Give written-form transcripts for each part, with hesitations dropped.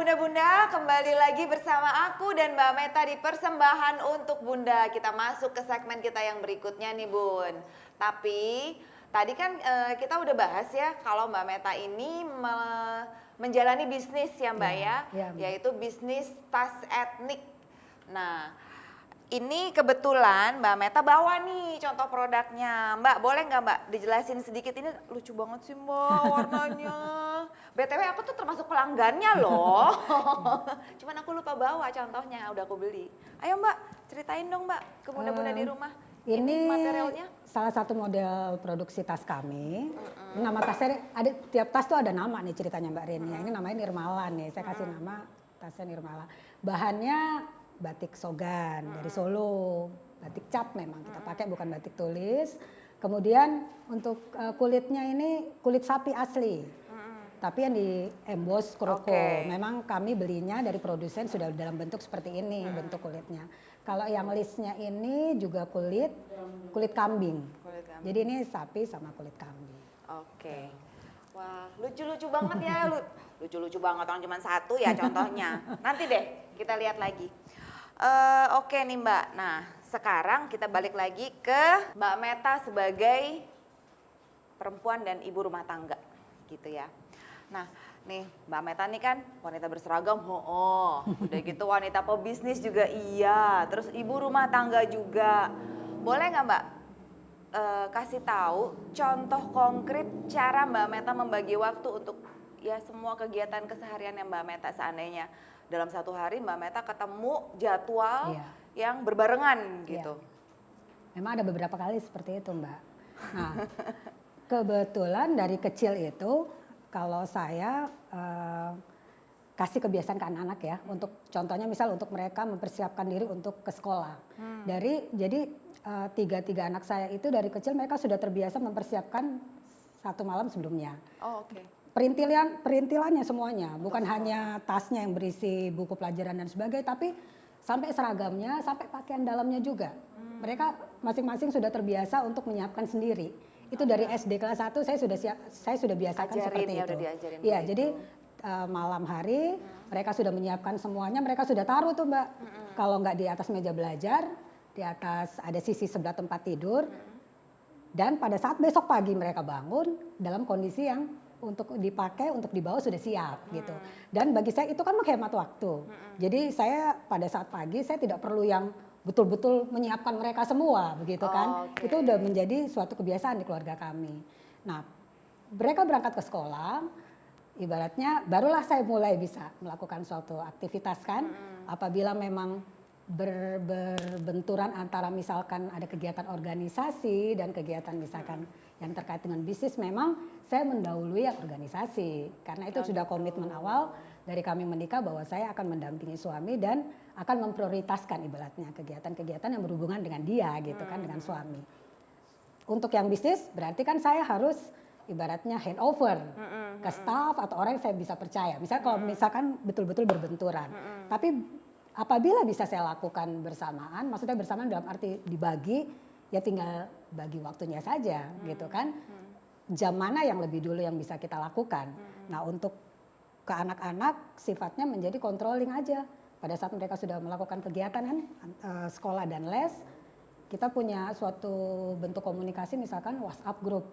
Bunda-Bunda, kembali lagi bersama aku dan Mbak Meta di Persembahan untuk Bunda. Kita masuk ke segmen kita yang berikutnya nih Bun. Tapi tadi kan kita udah bahas ya kalau Mbak Meta ini menjalani bisnis ya Mbak yaitu bisnis tas etnik. Nah, ini kebetulan Mbak Meta bawa nih contoh produknya. Mbak, boleh nggak Mbak dijelasin sedikit? Ini lucu banget sih Mbak warnanya. BTW aku tuh termasuk pelanggannya loh. Cuman aku lupa bawa contohnya, udah aku beli. Ayo Mbak, ceritain dong Mbak ke bunda-bunda di rumah. Ini materialnya salah satu model produksi tas kami. Nama tasnya ada, tiap tas tuh ada nama nih ceritanya Mbak Renia. Ini namanya Nirmala nih. Saya kasih nama tasnya Nirmala. Bahannya batik Sogan dari Solo, batik cap memang kita pakai, bukan batik tulis. Kemudian untuk kulitnya ini kulit sapi asli, tapi yang di emboss kroko. Memang kami belinya dari produsen sudah dalam bentuk seperti ini bentuk kulitnya. Kalau yang listnya ini juga kulit kambing. Jadi ini sapi sama kulit kambing. Oke. Wah, lucu-lucu banget ya. Lucu-lucu banget, orang cuma satu ya contohnya. Nanti deh kita lihat lagi. Oke nih Mbak, nah sekarang kita balik lagi ke Mbak Meta sebagai perempuan dan ibu rumah tangga gitu ya. Nah nih Mbak Meta nih kan wanita berseragam, udah gitu wanita pebisnis juga iya, terus ibu rumah tangga juga. Boleh nggak Mbak kasih tahu contoh konkret cara Mbak Meta membagi waktu untuk ya semua kegiatan keseharian yang Mbak Meta seandainya dalam satu hari Mbak Meta ketemu jadwal yang berbarengan gitu. Memang ada beberapa kali seperti itu Mbak. Nah kebetulan dari kecil itu kalau saya kasih kebiasaan ke anak-anak ya, untuk contohnya misal untuk mereka mempersiapkan diri untuk ke sekolah. Jadi tiga anak saya itu dari kecil mereka sudah terbiasa mempersiapkan satu malam sebelumnya. Perintilannya semuanya, bukan hanya tasnya yang berisi buku pelajaran dan sebagainya, tapi sampai seragamnya, sampai pakaian dalamnya juga. Mereka masing-masing sudah terbiasa untuk menyiapkan sendiri. Itu dari SD kelas 1 saya sudah biasakan seperti itu. Iya, jadi malam hari mereka sudah menyiapkan semuanya, mereka sudah taruh tuh Mbak. Kalau nggak di atas meja belajar, di atas ada sisi sebelah tempat tidur. Dan pada saat besok pagi mereka bangun dalam kondisi yang untuk dipakai, untuk dibawa sudah siap gitu. Dan bagi saya itu kan menghemat waktu. Jadi saya pada saat pagi saya tidak perlu yang betul-betul menyiapkan mereka semua begitu kan. Itu udah menjadi suatu kebiasaan di keluarga kami. Nah mereka berangkat ke sekolah, ibaratnya barulah saya mulai bisa melakukan suatu aktivitas kan. Apabila memang berbenturan antara misalkan ada kegiatan organisasi dan kegiatan misalkan yang terkait dengan bisnis, memang saya mendahului yang organisasi karena itu sudah komitmen awal dari kami menikah bahwa saya akan mendampingi suami dan akan memprioritaskan ibaratnya kegiatan-kegiatan yang berhubungan dengan dia gitu kan, dengan suami. Untuk yang bisnis berarti kan saya harus ibaratnya handover ke staff atau orang yang saya bisa percaya. Misalnya kalau misalkan betul-betul berbenturan, tapi apabila bisa saya lakukan bersamaan, maksudnya bersamaan dalam arti dibagi, ya tinggal bagi waktunya saja gitu kan. Jam mana yang lebih dulu yang bisa kita lakukan. Nah untuk ke anak-anak sifatnya menjadi controlling aja. Pada saat mereka sudah melakukan kegiatan kan, sekolah dan les, kita punya suatu bentuk komunikasi misalkan WhatsApp group.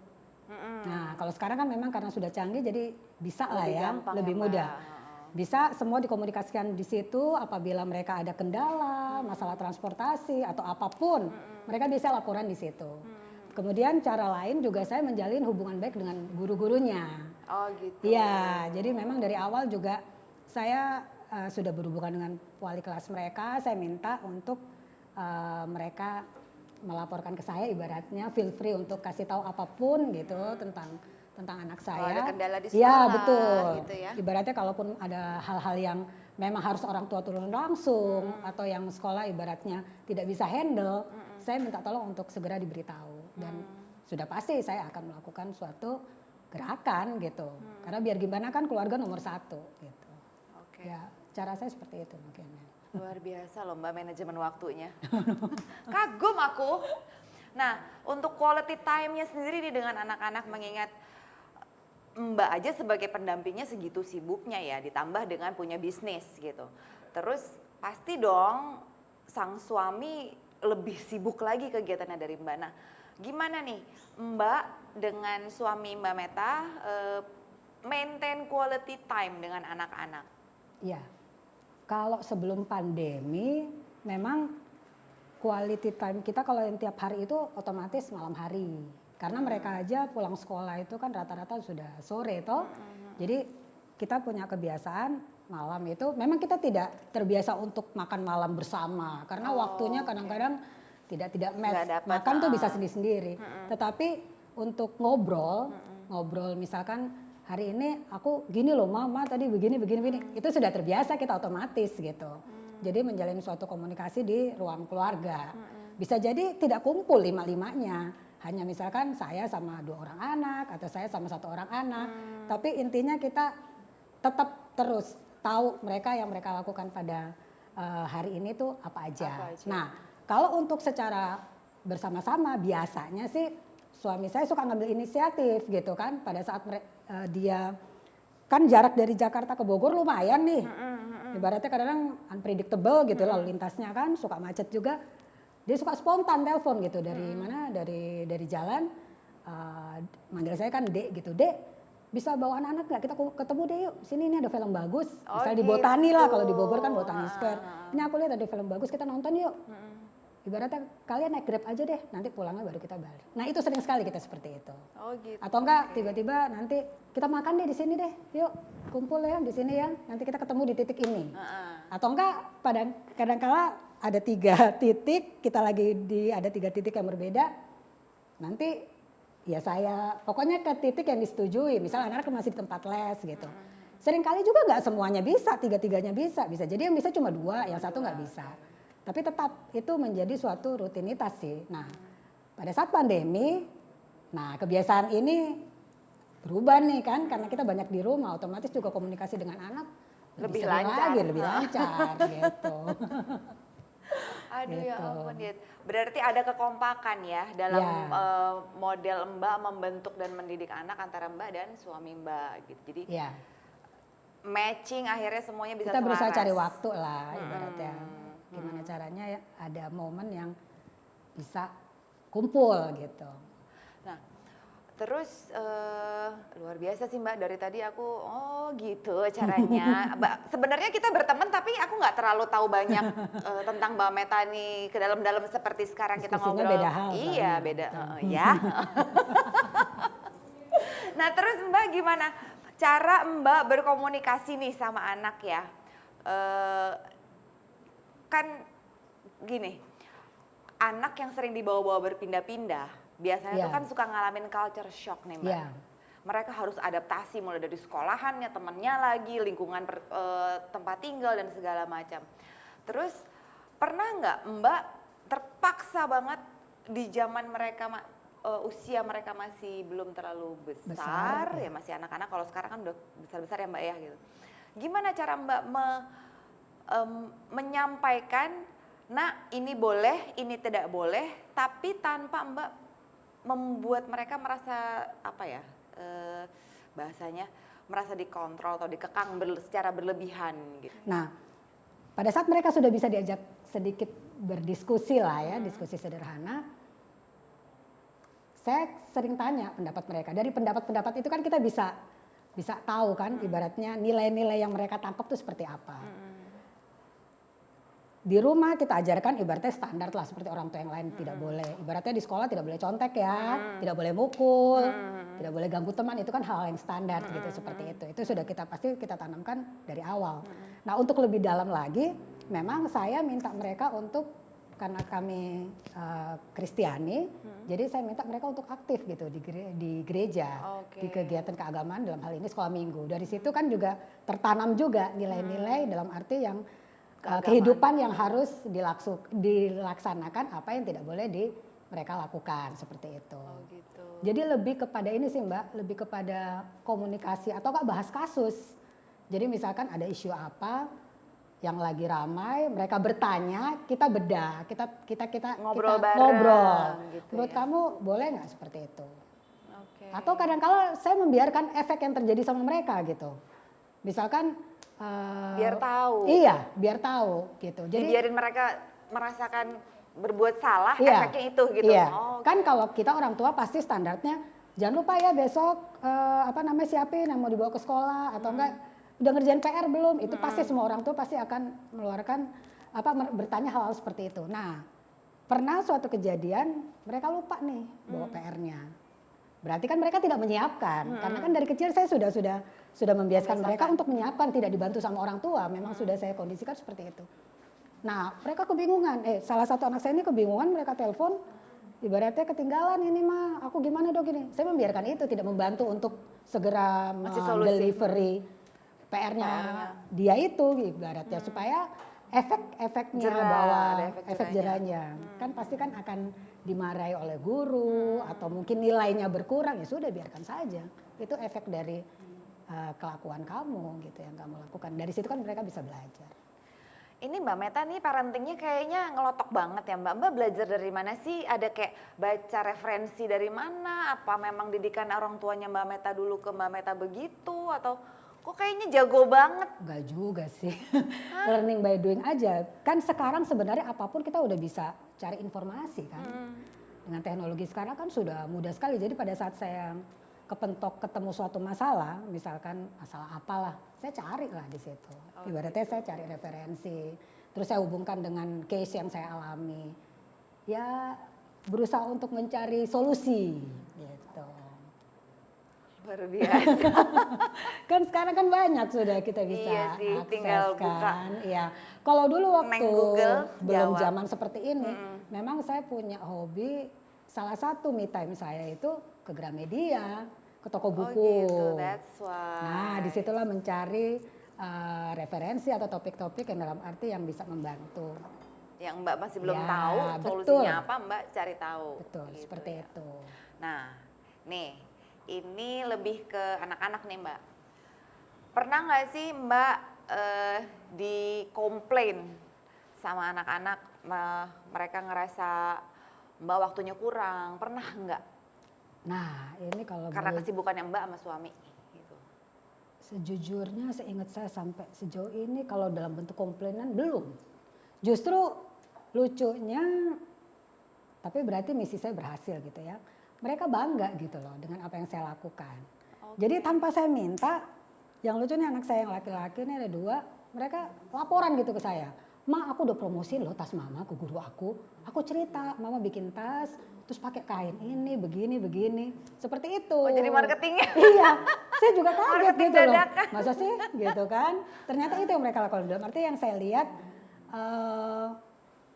Nah kalau sekarang kan memang karena sudah canggih jadi bisa lah ya, lebih mudah. Bisa semua dikomunikasikan di situ, apabila mereka ada kendala, masalah transportasi atau apapun, mereka bisa laporan di situ. Kemudian cara lain juga saya menjalin hubungan baik dengan guru-gurunya. Gitu. Iya, jadi memang dari awal juga saya sudah berhubungan dengan wali kelas mereka, saya minta untuk mereka melaporkan ke saya, ibaratnya feel free untuk kasih tahu apapun gitu tentang anak saya. Kalau ada kendala di sekolah. Ya betul. Gitu ya. Ibaratnya kalaupun ada hal-hal yang memang harus orang tua turun langsung atau yang sekolah ibaratnya tidak bisa handle, saya minta tolong untuk segera diberitahu dan sudah pasti saya akan melakukan suatu gerakan gitu. Karena biar gimana kan keluarga nomor satu gitu. Ya cara saya seperti itu mungkin. Luar biasa loh Mbak manajemen waktunya. Kagum aku. Nah untuk quality time-nya sendiri nih dengan anak-anak mengingat Mbak aja sebagai pendampingnya segitu sibuknya ya, ditambah dengan punya bisnis gitu. Terus pasti dong sang suami lebih sibuk lagi kegiatannya dari Mbak. Nah, gimana nih Mbak dengan suami Mbak Meta maintain quality time dengan anak-anak? Ya, kalau sebelum pandemi memang quality time kita kalau yang tiap hari itu otomatis malam hari. Karena mereka aja pulang sekolah itu kan rata-rata sudah sore toh. Jadi kita punya kebiasaan malam itu memang kita tidak terbiasa untuk makan malam bersama karena waktunya kadang-kadang tidak match. Makan tuh bisa sendiri-sendiri. Tetapi untuk ngobrol misalkan hari ini aku gini loh mama tadi begini itu sudah terbiasa kita otomatis gitu. Jadi menjalin suatu komunikasi di ruang keluarga. Bisa jadi tidak kumpul lima-limanya, hanya misalkan saya sama 2 orang anak atau saya sama 1 orang anak. Tapi intinya kita tetap terus tahu mereka yang mereka lakukan pada hari ini tuh apa aja. Nah, kalau untuk secara bersama-sama biasanya sih suami saya suka ngambil inisiatif gitu kan pada saat dia kan jarak dari Jakarta ke Bogor lumayan nih. Ibaratnya kadang-kadang unpredictable gitu lalu lintasnya kan suka macet juga. Dia suka spontan telepon gitu dari mana dari jalan manggil saya kan Dek gitu. Dek bisa bawa anak-anak nggak kita ketemu deh yuk sini ini ada film bagus. Misal di Botani lah kalau di Bogor kan Botani Square. Ini aku lihat ada film bagus kita nonton yuk. Ibaratnya kalian naik Grab aja deh, nanti pulangnya baru kita balik. Nah itu sering sekali kita seperti itu. Oh gitu. Atau enggak tiba-tiba nanti kita makan deh di sini deh, yuk kumpul ya di sini ya, nanti kita ketemu di titik ini. Atau enggak pada kadang-kala ada 3 titik, kita lagi ada 3 titik yang berbeda. Nanti ya saya pokoknya ke titik yang disetujui, misalnya anak masih di tempat les gitu. Seringkali juga nggak semuanya bisa, 3-3-nya bisa jadi yang bisa cuma 2, yang 1 nggak bisa. Tapi tetap itu menjadi suatu rutinitas sih. Nah, pada saat pandemi, nah kebiasaan ini berubah nih kan, karena kita banyak di rumah, otomatis juga komunikasi dengan anak lebih lancar, lebih lancar gitu. Aduh ya Gitu. ampun Dit. Berarti ada kekompakan ya dalam model Mbak membentuk dan mendidik anak antara Mbak dan suami Mbak gitu. Jadi matching akhirnya semuanya bisa kita berusaha selaras. cari waktu lah ibaratnya. Gimana caranya ya ada momen yang bisa kumpul gitu. Nah, terus luar biasa sih Mbak dari tadi aku oh gitu caranya. Sebenarnya kita berteman tapi aku nggak terlalu tahu banyak tentang Mbak Meta nih ke dalam-dalam seperti sekarang kita ngobrol. Beda hal. Iya beda ya. Nah terus Mbak gimana cara Mbak berkomunikasi nih sama anak ya? Kan gini, anak yang sering dibawa-bawa berpindah-pindah, biasanya tuh kan suka ngalamin culture shock nih Mbak. Mereka harus adaptasi mulai dari sekolahannya, temennya lagi, lingkungan tempat tinggal dan segala macam. Terus pernah nggak Mbak terpaksa banget di zaman mereka usia mereka masih belum terlalu besar ya masih anak-anak, kalau sekarang kan udah besar-besar ya Mbak ya gitu. Gimana cara Mbak menyampaikan, nah ini boleh, ini tidak boleh, tapi tanpa Mbak membuat mereka merasa apa ya bahasanya merasa dikontrol atau dikekang secara berlebihan gitu. Nah, pada saat mereka sudah bisa diajak sedikit berdiskusi lah ya, diskusi sederhana, saya sering tanya pendapat mereka. Dari pendapat-pendapat itu kan kita bisa tahu kan, ibaratnya nilai-nilai yang mereka tangkap itu seperti apa. Di rumah kita ajarkan ibaratnya standar lah seperti orang tua yang lain, tidak boleh. Ibaratnya di sekolah tidak boleh contek ya, tidak boleh mukul, tidak boleh ganggu teman, itu kan hal yang standar gitu seperti itu. Itu sudah pasti kita tanamkan dari awal. Nah, untuk lebih dalam lagi, memang saya minta mereka untuk karena kami Kristiani, jadi saya minta mereka untuk aktif gitu di gereja, di kegiatan keagamaan dalam hal ini sekolah minggu. Dari situ kan juga tertanam juga nilai-nilai dalam arti yang kehidupan yang harus dilaksanakan, apa yang tidak boleh mereka lakukan seperti itu. Oh gitu. Jadi lebih kepada ini sih Mbak, lebih kepada komunikasi atau nggak bahas kasus. Jadi misalkan ada isu apa yang lagi ramai, mereka bertanya, kita bedah, kita ngobrol bareng. ngobrol. Gitu Menurut ya. kamu boleh nggak seperti itu? Oke. Atau kadang-kala saya membiarkan efek yang terjadi sama mereka gitu. Misalkan Biar tahu. Iya, biar tahu gitu. Jadi Dibiarin mereka merasakan berbuat salah, iya, efeknya itu gitu. iya. Oh, Kan oke. kalau kita orang tua pasti standarnya jangan lupa ya besok apa namanya siapin yang mau dibawa ke sekolah atau enggak udah ngerjain PR belum? Itu pasti semua orang tua pasti akan mengeluarkan bertanya hal-hal seperti itu. Nah, pernah suatu kejadian mereka lupa nih bawa PR-nya. Berarti kan mereka tidak menyiapkan. Karena kan dari kecil saya sudah membiasakan mereka untuk menyiapkan, tidak dibantu sama orang tua. Memang sudah saya kondisikan seperti itu. Nah, mereka kebingungan. Salah satu anak saya ini kebingungan, mereka telepon, ibaratnya ketinggalan ini mah, aku gimana dok ini? Saya membiarkan itu, tidak membantu untuk segera Ngasih solusi. delivery PR-nya dia itu, ibaratnya supaya efek-efeknya Jera, bahwa ada efek jerahnya kan pasti kan akan dimarahi oleh guru atau mungkin nilainya berkurang, ya sudah biarkan saja. Itu efek dari kelakuan kamu gitu yang kamu lakukan. Dari situ kan mereka bisa belajar. Ini Mbak Meta nih parentingnya kayaknya ngelotok banget ya Mbak. Mbak belajar dari mana sih? Ada kayak baca referensi dari mana? Apa memang didikan orang tuanya Mbak Meta dulu ke Mbak Meta begitu? Atau kok kayaknya jago banget? Enggak juga sih. Learning by doing aja. Kan sekarang sebenarnya apapun kita udah bisa cari informasi kan. Dengan teknologi sekarang kan sudah mudah sekali. Jadi pada saat saya kepentok ketemu suatu masalah, misalkan masalah apalah, saya cari lah di situ. Ibaratnya saya cari referensi, terus saya hubungkan dengan case yang saya alami. Ya berusaha untuk mencari solusi gitu. Luar biasa. Kan sekarang kan banyak sudah kita bisa Iya sih, akses tinggal buka. kan. Iya. Kalau dulu waktu Neng Google, belum jawab. zaman seperti ini, memang saya punya hobi, salah satu me time saya itu ke Gramedia, ke toko buku. Oh gitu, that's why. Nah, disitulah mencari referensi atau topik-topik yang dalam arti yang bisa membantu. Yang Mbak masih belum Ya, tahu solusinya apa, Mbak cari tahu. Betul, Gitu seperti ya. itu. Nah, nih, ini lebih ke anak-anak nih Mbak. Pernah nggak sih Mbak dikomplain sama anak-anak, mereka ngerasa Mbak waktunya kurang, pernah nggak? Nah, ini kalau Karena boleh kesibukannya Mbak sama suami. Gitu. sejujurnya seingat saya sampai sejauh ini kalau dalam bentuk komplainan belum. Justru lucunya, tapi berarti misi saya berhasil gitu ya. Mereka bangga gitu loh dengan apa yang saya lakukan. Jadi tanpa saya minta, yang lucunya anak saya yang laki-laki ini ada 2, mereka laporan gitu ke saya. Ma, aku udah promosi loh tas mama ke guru aku. Aku cerita, mama bikin tas, terus pakai kain ini, begini. Seperti itu. Oh jadi marketingnya. Iya, saya juga kaget Marketing gitu loh. dadakan. Masa sih gitu kan? Ternyata itu yang mereka lakukan. Dalam arti yang saya lihat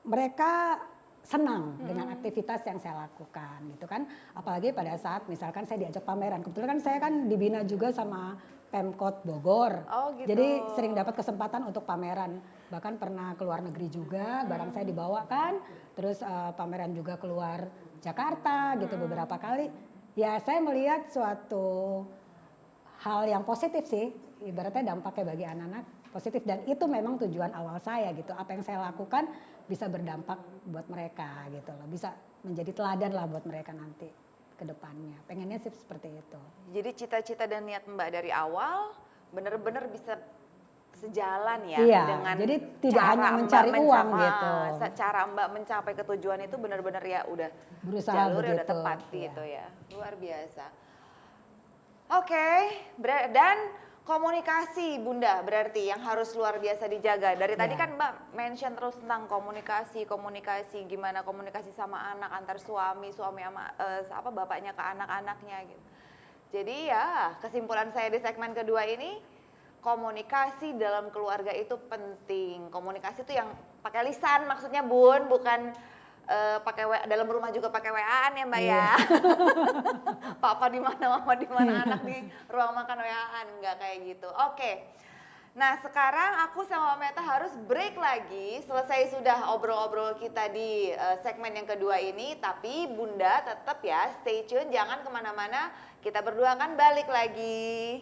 mereka senang dengan aktivitas yang saya lakukan gitu kan. Apalagi pada saat misalkan saya diajak pameran. Kebetulan kan saya kan dibina juga sama Pemkot Bogor. Oh, gitu. Jadi sering dapat kesempatan untuk pameran. Bahkan pernah ke luar negeri juga, barang saya dibawa kan. Terus pameran juga keluar Jakarta gitu beberapa kali. Ya saya melihat suatu hal yang positif sih, ibaratnya dampaknya bagi anak-anak positif, dan itu memang tujuan awal saya gitu. Apa yang saya lakukan bisa berdampak buat mereka gitu loh, bisa menjadi teladan lah buat mereka nanti ke depannya. Pengennya sih seperti itu. Jadi cita-cita dan niat Mbak dari awal benar-benar bisa sejalan ya Iya, dengan jadi tidak cara hanya Mbak mencari uang mencapai- gitu. Cara Mbak mencapai ke tujuan itu benar-benar ya udah Berusaha jalurnya udah begitu, tepat iya. gitu ya. Luar biasa. Oke, dan komunikasi Bunda berarti yang harus luar biasa dijaga. Dari tadi Ya. kan Mbak mention terus tentang komunikasi, gimana komunikasi sama anak, antar suami sama bapaknya ke anak-anaknya gitu. Jadi ya kesimpulan saya di segmen kedua ini, komunikasi dalam keluarga itu penting. Komunikasi itu yang pakai lisan maksudnya Bun, bukan dalam rumah juga pakai WA-an ya Mbak ya. Papa di mana, mama di mana, anak di ruang makan WA-an, enggak kayak gitu. Oke. Nah, sekarang aku sama Meta harus break lagi. Selesai sudah obrol-obrol kita di segmen yang kedua ini, tapi Bunda tetap ya stay tune, jangan kemana-mana. Kita berdua akan balik lagi.